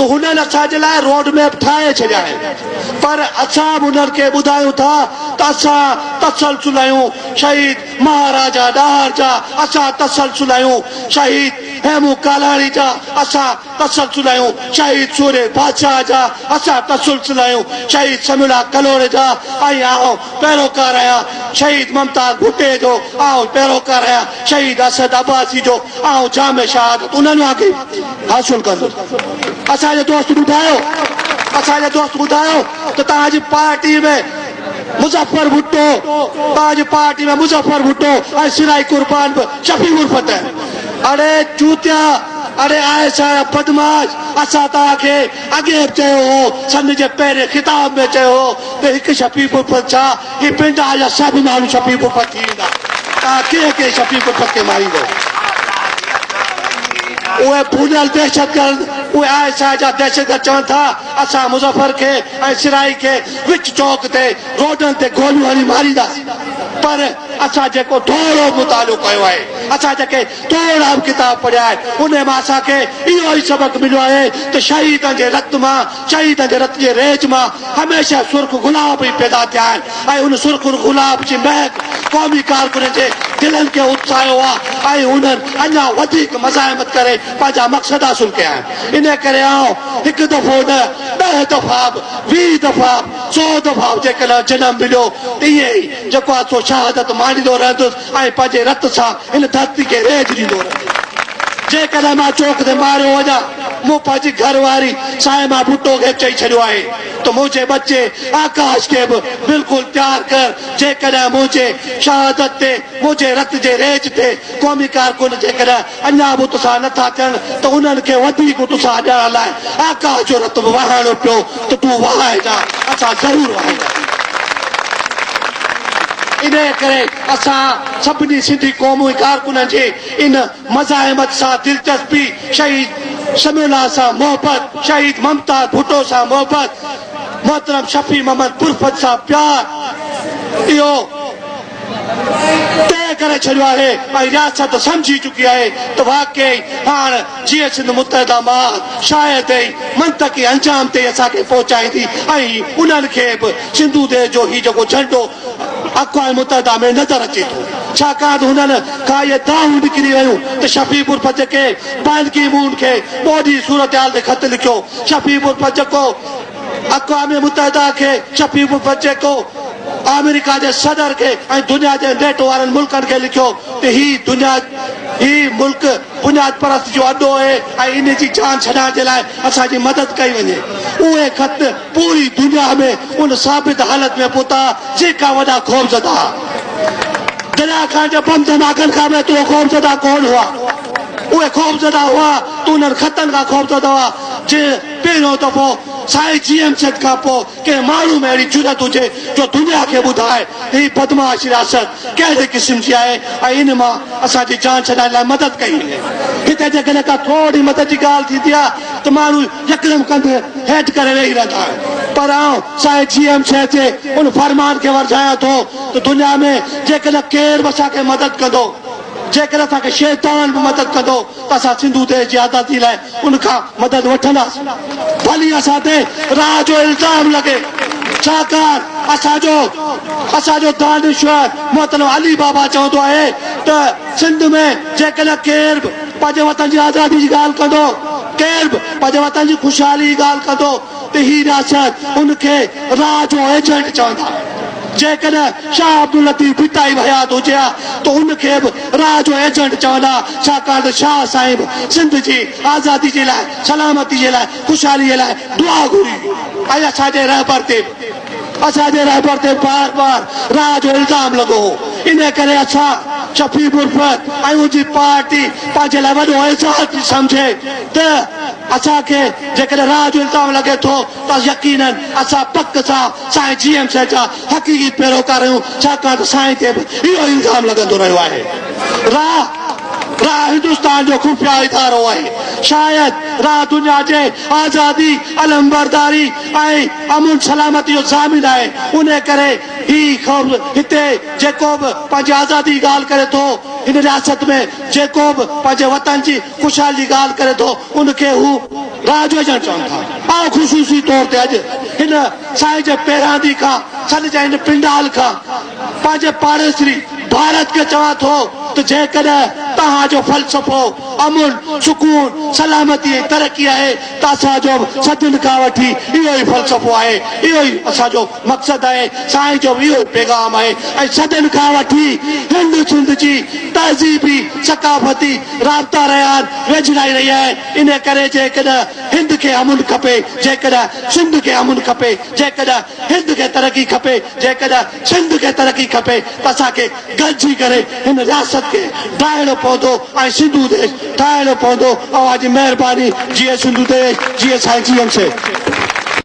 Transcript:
तो हुननि असांजे लाइ रोड मैप ठाहे छॾिया आहिनि पर असां बि उन्हनि खे ॿुधायूं था त असां तसलसल आहियूं शहीद महाराजा ॾाहर जा असां तसलसल आहियूं शहीद हेमू कालाणी जा असां तसलसल आहियूं शहीद सूर्य बादशाह जा असां तसलसल आहियूं शहीद समीला कलोरे जा ऐं आउं पैरोकार आहियां शहीद मुमताज़ भुट्टे जो आउं पैरोकार आहियां शहीद असद अब्बासी जो आउं जाम शहादत उन्हनि वांगुरु हासिल कंदुसि असांजे दोस्त ॿुधायो त तव्हांजी पार्टी में मुज़फ़र भुट्टो तव्हांजी पार्टी में मुज़फ़र भुट्टो ऐं सिराई कुर्बान बि शफ़ी उर्फत अड़े चूतिया अड़े आहे छा बदमाश असां तव्हांखे अॻे बि चयो हो सन जे पहिरें ख़िताब में चयो हो त हिकु शफ़ी उर्फत छा ही पिंड जा सभु माण्हू शफ़ी उर्फत थी वेंदा तव्हां कंहिं शफ़ी उर्फत खे मारींदो उहे भूलियल दहशतगर्द उहे आहे छा जा दहशतगर्द चवनि था असां मुज़फ़र खे ऐं सिराई खे विच चौक ते रोडनि ते गोलियूं हणी मारींदासीं पर असां जेको थोरो मुतालो कयो आहे असां जेके थोरा किताब पढ़िया आहिनि उन मां असांखे इहो ई सबक़ मिलियो आहे त शहीदनि जे रत मां शहीदनि जे रत जे रेज मां हमेशह सुर्ख गुलाब ई पैदा थिया आहिनि ऐं उन सुर्ख गुलाब जी महक क़ौमी कारकुननि जे दिलनि खे उत्साहियो आहे ऐं उन्हनि अञा वधीक मज़ाहिमत करे पंहिंजा मक़सद हासिल कया आहिनि इन करे आउं हिकु दफ़ो न 10 दफ़ा 20 दफ़ा 100 दफ़ा जेकॾहिं जनम मिलियो ईअं ई जेको आहे सो शहादत माणींदो रहंदुसि ऐं पंहिंजे रत सां हिन धरती खे रेज ॾींदो रहंदुसि जेकॾहिं मां चौक ते मारियो वञा मूं पंहिंजी घरवारी साहिबा भुट्टो खे चई छॾियो आहे त मुंहिंजे बच्चे आकाश खे बि बिल्कुलु तयारु कर जेकॾहिं मुंहिंजे शहादत ते मुंहिंजे रत जे रेज ते क़ौमी कारकुन जेकॾहिं अञा बि तोसां नथा थियनि त उन्हनि खे वधीक तोसां ॾियण लाइ आकाश जो रत बि वहाइणो पियो त तूं वहाइजां असां ज़रूरु वहाईंदासीं इन करे असां सभिनी सिंधी क़ौमी कारकुननि जी इन मज़ाहिमत सां दिलचस्पी शहीद समीला सां मोहबत शहीद मुमताज़ भुट्टो सां मोहबत मोहतरम शफ़ी मोहम्मद पुरफत सां प्यार इहो तय करे छॾियो आहे ऐं रियासत सम्झी चुकी आहे त वाकई हाणे जीअं सिंध मुतहिदा मां शायदि ई मंतकी अंजाम ते असांखे पहुचाईंदी ऐं उन्हनि खे बि सिंधू देश जो ही जेको झंडो अक़वाम मुतहिदा में नज़र अचे थो छाकाणि त हुननि खां इहे दाऊं निकिरी वियूं त शफ़ी उर्फत जेके बान की मून खे ॿोॾी सूरत हाल ते ख़त लिखियो शफ़ी उर्फत जेको अक़वाम मुतहिदा खे शफ़ी उर्फत जेको अमेरिका जे सदर खे ऐं दुनिया जे नेट वारनि मुल्कनि खे लिखियो त ही मुल्क बुनियाद परस्त जो अॾो आहे ऐं इन जी जान छॾाइण जे लाइ असांजी मदद कई वञे उहे ख़त पूरी दुनिया में उन साबित हालत में पहुता जेका वॾा ख़ौफ़ज़दा दरिया खां जे बम धमाकनि खां बि तो ख़ौफ़ज़दा कोन हुआ उहे ख़ौफ़ज़दा हुआ त उन्हनि ख़तनि खां ख़ौफ़ज़दा हुआ जे पहिरियों दफ़ो साईं GMZ खां पोइ कंहिं माण्हू में अहिड़ी जुरत हुजे जो दुनिया खे ॿुधाए ही बदमाश रियासत कहिड़े क़िस्म जी आहे ऐं इन मां असांजी जान छॾाइण लाइ मदद कई हिते जेकॾहिं का थोरी मदद जी ॻाल्हि थींदी आहे त माण्हू यकदमि कंधे हेठि करे वेही रहंदा आहिनि पर आउं साईं GMZ जे उन फरमान खे वरझायां थो त दुनिया में जेकॾहिं केरु बि असांखे मदद कंदो जेकॾहिं असांखे शैतान बि मदद कंदो त असां सिंधू देश जी आज़ादी लाइ उनखां मदद वठंदासीं भली असां ते राह जो इल्ज़ाम लॻे छाकाणि असांजो दानिश्वर मोहतरम अली बाबा चवंदो आहे त सिंध में जेकॾहिं केरु बि पंहिंजे वतन जी आज़ादी जी ॻाल्हि कंदो केरु बि पंहिंजे वतन जी ख़ुशहाली जी ॻाल्हि कंदो त ही रियासत उनखे राह जो एजेंट चवंदा जेकॾहिं शाह अब्दुल लतीफ़ भुट्टाई हयात हुजे हा त उनखे बि राह जो एजेंट चवंदा छाकाणि त शाह साईं बि सिंध जी आज़ादी जे लाइ सलामती जे लाइ ख़ुशहालीअ लाइ दुआ घुरी ऐं असांजे रहबर ते बार बार राह जो इल्ज़ाम लॻो हो इन करे असां शफ़ी उर्फत ऐं उनजी पार्टी पंहिंजे लाइ वॾो एहसास थी सम्झे त असांखे जेकॾहिं राह जो इल्ज़ाम लॻे थो त यकीनन असां पक सां साईं GMZ जा हक़ीक़ी पैरोकार आहियूं छाकाणि त साईं ते बि इहो इल्ज़ाम लॻंदो रहियो आहे राह हिंदुस्तान जो खुफ़िया इदारो आहे शायदि राह दुनिया जे आज़ादी अलम बरदारी ऐं अमन सलामती जो ज़ामिन आहे उन करे ही हिते जेको बि पंहिंजी आज़ादी ॻाल्हि करे थो इन रियासत में जेको बि पंहिंजे वतन जी ख़ुशहाली ॻाल्हि करे थो उनखे हू राज विझणु चवनि था ऐं ख़ुशूसी तौर ते अॼु हिन साईं जे पहिरां ॾींहं खां सन जे हिन पिंडाल खां पंहिंजे पाड़ेसरी भारत खे चवां थो त जेकॾहिं तव्हांजो फ़लसफ़ो अमुन सुकून सलामती ऐं तरक़ी आहे त असांजो सदियुनि खां वठी इहो ई फ़लसफ़ो आहे इहो ई असांजो मक़सदु आहे साईं जो बि इहो ई पैगाम आहे ऐं सदियुनि खां वठी हिंद सिंध जी तहज़ीबी सकाफ़ती राब्ता रहिया आहिनि वेझिड़ाई रही आहे इन करे जेकॾहिं हिंद खे अमुन खपे जेकॾहिं सिंध खे अमुन खपे जेकॾहिं हिंद खे तरक़ी खपे जेकॾहिं सिंध खे तरक़ी खपे त असांखे गॾिजी करे हिन रियासत खे ठाहिणो पवंदो ऐं सिंधू देश ठाहिणो पवंदो। अवां जी महिरबानी जीअं सिंधू देश जीअं साईं जीएम से।